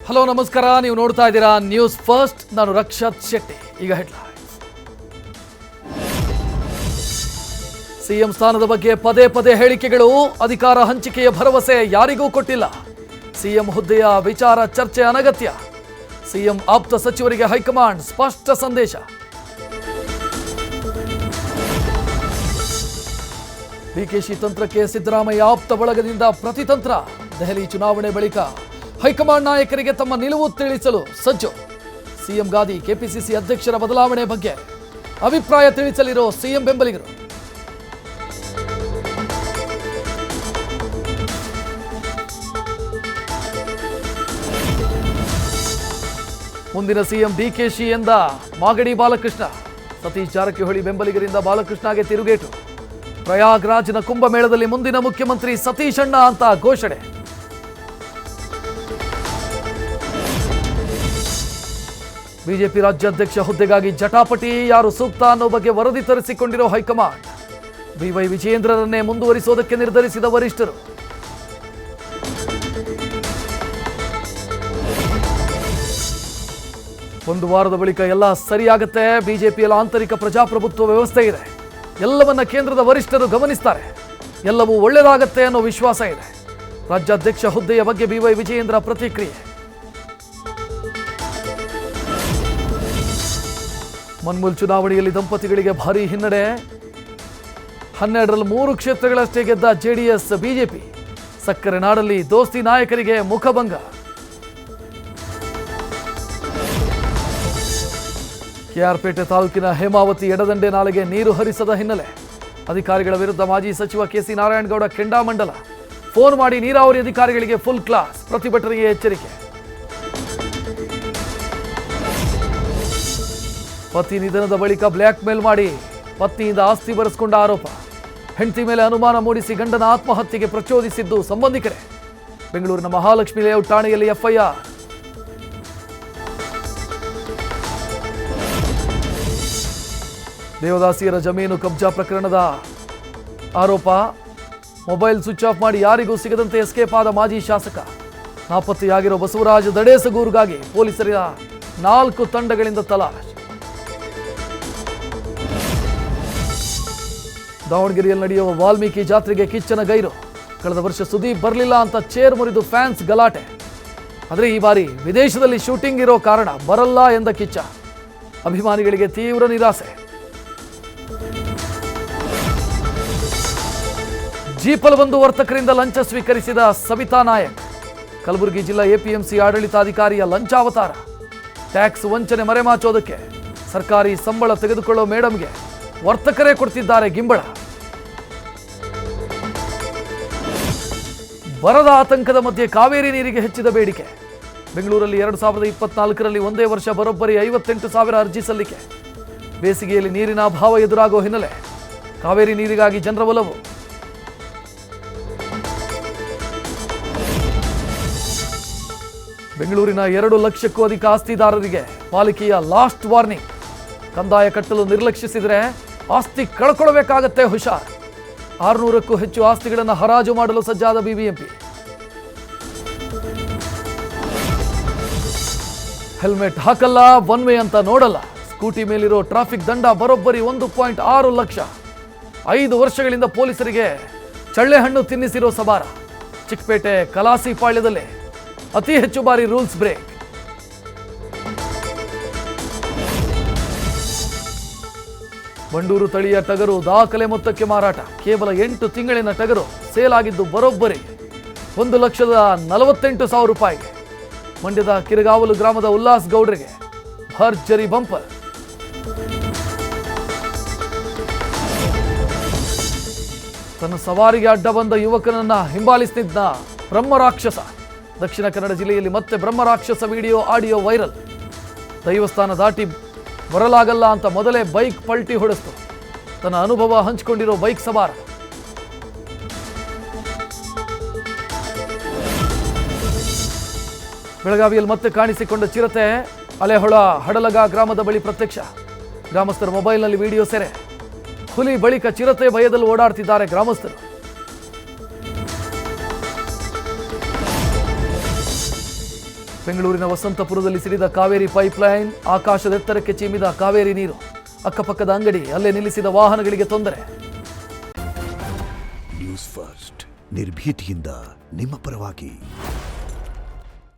Hello ನಮಸ್ಕಾರ, ನೀವು ನೋಡ್ತಾ ಇದ್ದೀರಾ ನ್ಯೂಸ್ ಫಸ್ಟ್. ನಾನು ರಕ್ಷತ್ ಶೆಟ್ಟಿ. ಈಗ ಹೆಡ್ಲೈನ್ಸ್. ಸಿಎಂ ಸ್ಥಾನದ ಬಗ್ಗೆ ಪದೇ ಪದೇ ಹೇಳಿಕೆಗಳು, ಅಧಿಕಾರ ಹಂಚಿಕೆಯ ಭರವಸೆ ಯಾರಿಗೂ ಕೊಟ್ಟಿಲ್ಲ. ಸಿಎಂ ಹುದ್ದೆಯ ವಿಚಾರ ಚರ್ಚೆ ಅನಗತ್ಯ. ಸಿಎಂ ಆಪ್ತ ಸಚಿವರಿಗೆ ಹೈಕಮಾಂಡ್ ಸ್ಪಷ್ಟ ಸಂದೇಶ. ಡಿಕೆಶಿ ತಂತ್ರಕ್ಕೆ ಸಿದ್ದರಾಮಯ್ಯ ಆಪ್ತ ಬಳಗದಿಂದ ಪ್ರತಿತಂತ್ರ. ದೆಹಲಿ ಚುನಾವಣೆ ಬಳಿಕ ಹೈಕಮಾಂಡ್ ನಾಯಕರಿಗೆ ತಮ್ಮ ನಿಲುವು ತಿಳಿಸಲು ಸಜ್ಜು. ಸಿಎಂ ಗಾದಿ, ಕೆಪಿಸಿಸಿ ಅಧ್ಯಕ್ಷರ ಬದಲಾವಣೆ ಬಗ್ಗೆ ಅಭಿಪ್ರಾಯ ತಿಳಿಸಲಿರೋ ಸಿಎಂ ಬೆಂಬಲಿಗರು. ಮುಂದಿನ ಸಿಎಂ ಡಿಕೆಶಿ ಎಂದ ಮಾಗಡಿ ಬಾಲಕೃಷ್ಣ. ಸತೀಶ್ ಜಾರಕಿಹೊಳಿ ಬೆಂಬಲಿಗರಿಂದ ಬಾಲಕೃಷ್ಣಗೆ ತಿರುಗೇಟು. ಪ್ರಯಾಗ್ರಾಜ್ನ ಕುಂಭಮೇಳದಲ್ಲಿ ಮುಂದಿನ ಮುಖ್ಯಮಂತ್ರಿ ಸತೀಶ್ ಅಣ್ಣ ಅಂತ ಘೋಷಣೆ. ಬಿಜೆಪಿ ರಾಜ್ಯಾಧ್ಯಕ್ಷ ಹುದ್ದೆಗಾಗಿ ಜಟಾಪಟಿ, ಯಾರು ಸೂಕ್ತ ಅನ್ನೋ ಬಗ್ಗೆ ವರದಿ ತರಿಸಿಕೊಂಡಿರೋ ಹೈಕಮಾಂಡ್. ಬಿವೈ ವಿಜಯೇಂದ್ರರನ್ನೇ ಮುಂದುವರಿಸುವುದಕ್ಕೆ ನಿರ್ಧರಿಸಿದ ವರಿಷ್ಠರು. ಒಂದು ವಾರದ ಬಳಿಕ ಎಲ್ಲ ಸರಿಯಾಗುತ್ತೆ. ಬಿಜೆಪಿಯಲ್ಲಿ ಆಂತರಿಕ ಪ್ರಜಾಪ್ರಭುತ್ವ ವ್ಯವಸ್ಥೆ ಇದೆ. ಎಲ್ಲವನ್ನ ಕೇಂದ್ರದ ವರಿಷ್ಠರು ಗಮನಿಸ್ತಾರೆ. ಎಲ್ಲವೂ ಒಳ್ಳೆಯದಾಗತ್ತೆ ಅನ್ನೋ ವಿಶ್ವಾಸ ಇದೆ. ರಾಜ್ಯಾಧ್ಯಕ್ಷ ಹುದ್ದೆಯ ಬಗ್ಗೆ ಬಿವೈ ವಿಜಯೇಂದ್ರ ಪ್ರತಿಕ್ರಿಯೆ. ಮನ್ಮೂಲ್ ಚುನಾವಣೆಯಲ್ಲಿ ದಂಪತಿಗಳಿಗೆ ಭಾರೀ ಹಿನ್ನಡೆ. 12ರಲ್ಲಿ 3 ಕ್ಷೇತ್ರಗಳಷ್ಟೇ ಗೆದ್ದ ಜೆಡಿಎಸ್ ಬಿಜೆಪಿ. ಸಕ್ಕರೆ ನಾಡಲ್ಲಿ ದೋಸ್ತಿ ನಾಯಕರಿಗೆ ಮುಖಭಂಗ. ಕೆಆರ್ಪೇಟೆ ತಾಲೂಕಿನ ಹೇಮಾವತಿ ಎಡದಂಡೆ ನಾಲೆಗೆ ನೀರು ಹರಿಸದ ಹಿನ್ನೆಲೆ ಅಧಿಕಾರಿಗಳ ವಿರುದ್ಧ ಮಾಜಿ ಸಚಿವ ಕೆಸಿ ನಾರಾಯಣಗೌಡ ಕೆಂಡಾಮಂಡಲ. ಫೋನ್ ಮಾಡಿ ನೀರಾವರಿ ಅಧಿಕಾರಿಗಳಿಗೆ ಫುಲ್ ಕ್ಲಾಸ್, ಪ್ರತಿಭಟನೆಗೆ ಎಚ್ಚರಿಕೆ. ಪತಿ ನಿಧನದ ಬಳಿಕ ಬ್ಲ್ಯಾಕ್ ಮೇಲ್ ಮಾಡಿ ಪತ್ನಿಯಿಂದ ಆಸ್ತಿ ಬರೆಸಿಕೊಂಡ ಆರೋಪ. ಹೆಂಡತಿ ಮೇಲೆ ಅನುಮಾನ ಮೂಡಿಸಿ ಗಂಡನ ಆತ್ಮಹತ್ಯೆಗೆ ಪ್ರಚೋದಿಸಿದ್ದು ಸಂಬಂಧಿಕರೇ. ಬೆಂಗಳೂರಿನ ಮಹಾಲಕ್ಷ್ಮಿ ಲೇಔಟ್ ಠಾಣೆಯಲ್ಲಿ ಎಫ್ಐಆರ್. ದೇವದಾಸಿಯರ ಜಮೀನು ಕಬ್ಜಾ ಪ್ರಕರಣದ ಆರೋಪ. ಮೊಬೈಲ್ ಸ್ವಿಚ್ ಆಫ್ ಮಾಡಿ ಯಾರಿಗೂ ಸಿಗದಂತೆ ಎಸ್ಕೇಪ್ ಆದ ಮಾಜಿ ಶಾಸಕ. ನಾಪತ್ತೆಯಾಗಿರೋ ಬಸವರಾಜ ದಡೇಸಗೂರುಗಾಗಿ ಪೊಲೀಸರ 4 ತಂಡಗಳಿಂದ ತಲಾಶ್. ದಾವಣಗೆರೆಯಲ್ಲಿ ನಡೆಯುವ ವಾಲ್ಮೀಕಿ ಜಾತ್ರೆಗೆ ಕಿಚ್ಚನ ಗೈರು. ಕಳೆದ ವರ್ಷ ಸುದೀಪ್ ಬರಲಿಲ್ಲ ಅಂತ ಚೇರ್ ಮುರಿದು ಫ್ಯಾನ್ಸ್ ಗಲಾಟೆ. ಆದರೆ ಈ ಬಾರಿ ವಿದೇಶದಲ್ಲಿ ಶೂಟಿಂಗ್ ಇರೋ ಕಾರಣ ಬರಲ್ಲ ಎಂದ ಕಿಚ್ಚ. ಅಭಿಮಾನಿಗಳಿಗೆ ತೀವ್ರ ನಿರಾಸೆ. ಜೀಪಲ್ ಬಂದು ವರ್ತಕರಿಂದ ಲಂಚ ಸ್ವೀಕರಿಸಿದ ಸವಿತಾ ನಾಯಕ್. ಕಲಬುರಗಿ ಜಿಲ್ಲಾ ಎಪಿಎಂಸಿ ಆಡಳಿತಾಧಿಕಾರಿಯ ಲಂಚಾವತಾರ. ಟ್ಯಾಕ್ಸ್ ವಂಚನೆ ಮರೆಮಾಚೋದಕ್ಕೆ ಸರ್ಕಾರಿ ಸಂಬಳ ತೆಗೆದುಕೊಳ್ಳೋ ಮೇಡಮ್ಗೆ ವರ್ತಕರೇ ಕೊಡ್ತಿದ್ದಾರೆ ಗಿಂಬಳ. ಬರದ ಆತಂಕದ ಮಧ್ಯೆ ಕಾವೇರಿ ನೀರಿಗೆ ಹೆಚ್ಚಿದ ಬೇಡಿಕೆ. ಬೆಂಗಳೂರಲ್ಲಿ 2024ರಲ್ಲಿ ಒಂದೇ ವರ್ಷ ಬರೋಬ್ಬರಿ 58,000 ಅರ್ಜಿ ಸಲ್ಲಿಕೆ. ಬೇಸಿಗೆಯಲ್ಲಿ ನೀರಿನ ಅಭಾವ ಎದುರಾಗೋ ಹಿನ್ನೆಲೆ ಕಾವೇರಿ ನೀರಿಗಾಗಿ ಜನರ ಒಲವು. ಬೆಂಗಳೂರಿನ 2 ಲಕ್ಷಕ್ಕೂ ಅಧಿಕ ಆಸ್ತಿದಾರರಿಗೆ ಪಾಲಿಕೆಯ ಲಾಸ್ಟ್ ವಾರ್ನಿಂಗ್. ಕಂದಾಯ ಕಟ್ಟಲು ನಿರ್ಲಕ್ಷಿಸಿದರೆ ಆಸ್ತಿ ಕಳ್ಕೊಳ್ಳಬೇಕಾಗತ್ತೆ, ಹುಷಾರ್. 600ಕ್ಕೂ ಹೆಚ್ಚು ಆಸ್ತಿಗಳನ್ನು ಹರಾಜು ಮಾಡಲು ಸಜ್ಜಾದ ಬಿಬಿಎಂಪಿ. ಹೆಲ್ಮೆಟ್ ಹಾಕಲ್ಲ, ಒನ್ ವೇ ಅಂತ ನೋಡಲ್ಲ. ಸ್ಕೂಟಿ ಮೇಲಿರೋ ಟ್ರಾಫಿಕ್ ದಂಡ ಬರೋಬ್ಬರಿ 1.6 ಲಕ್ಷ. 5 ವರ್ಷಗಳಿಂದ ಪೊಲೀಸರಿಗೆ ಚಳ್ಳೆಹಣ್ಣು ತಿನ್ನಿಸಿರೋ ಸವಾರ. ಚಿಕ್ಕಪೇಟೆ ಕಲಾಸಿ ಪಾಳ್ಯದಲ್ಲೇ ಅತಿ ಹೆಚ್ಚು ಬಾರಿ ರೂಲ್ಸ್ ಬ್ರೇಕ್. ಬಂಡೂರು ತಳಿಯ ಟಗರು ದಾಖಲೆ ಮೊತ್ತಕ್ಕೆ ಮಾರಾಟ. ಕೇವಲ 8 ತಿಂಗಳಿನ ಟಗರು ಸೇಲ್ ಆಗಿದ್ದು ಬರೋಬ್ಬರಿ 1,48,000 ರೂಪಾಯಿಗೆ. ಮಂಡ್ಯದ ಕಿರಗಾವಲು ಗ್ರಾಮದ ಉಲ್ಲಾಸ್ ಗೌಡ್ರಿಗೆ ಭರ್ಜರಿ ಬಂಪರ್. ತನ್ನ ಸವಾರಿಗೆ ಅಡ್ಡ ಬಂದ ಯುವಕನನ್ನ ಹಿಂಬಾಲಿಸಿದ್ದ ಬ್ರಹ್ಮರಾಕ್ಷಸ. ದಕ್ಷಿಣ ಕನ್ನಡ ಜಿಲ್ಲೆಯಲ್ಲಿ ಮತ್ತೆ ಬ್ರಹ್ಮರಾಕ್ಷಸ ವಿಡಿಯೋ ಆಡಿಯೋ ವೈರಲ್. ದೈವಸ್ಥಾನ ದಾಟಿ ಬರಲಾಗಲ್ಲ ಅಂತ ಮೊದಲೇ ಬೈಕ್ ಪಲ್ಟಿ ಹೊಡೆಸ್ತು. ತನ್ನ ಅನುಭವ ಹಂಚಿಕೊಂಡಿರೋ ಬೈಕ್ ಸವಾರ. ಬೆಳಗಾವಿಯಲ್ಲಿ ಮತ್ತೆ ಕಾಣಿಸಿಕೊಂಡ ಚಿರತೆ. ಅಲೆಹೊಳ ಹಡಲಗ ಗ್ರಾಮದ ಬಳಿ ಪ್ರತ್ಯಕ್ಷ. ಗ್ರಾಮಸ್ಥರ ಮೊಬೈಲ್ನಲ್ಲಿ ವಿಡಿಯೋ ಸೆರೆ. ಹುಲಿ ಬಳಿಕ ಚಿರತೆ ಭಯದಲ್ಲಿ ಓಡಾಡ್ತಿದ್ದಾರೆ ಗ್ರಾಮಸ್ಥರು. ಬೆಂಗಳೂರಿನ ವಸಂತಪುರದಲ್ಲಿ ಸಿಡಿದ ಕಾವೇರಿ ಪೈಪ್ಲೈನ್, ಆಕಾಶದೆತ್ತರಕ್ಕೆ ಚಿಮ್ಮಿದ ಕಾವೇರಿ ನೀರು. ಅಕ್ಕಪಕ್ಕದ ಅಂಗಡಿ, ಅಲ್ಲೇ ನಿಲ್ಲಿಸಿದ ವಾಹನಗಳಿಗೆ ತೊಂದರೆ. ನ್ಯೂಸ್ ಫಸ್ಟ್, ನಿರ್ಭೀತಿಯಿಂದ ನಿಮ್ಮ ಪರವಾಗಿ.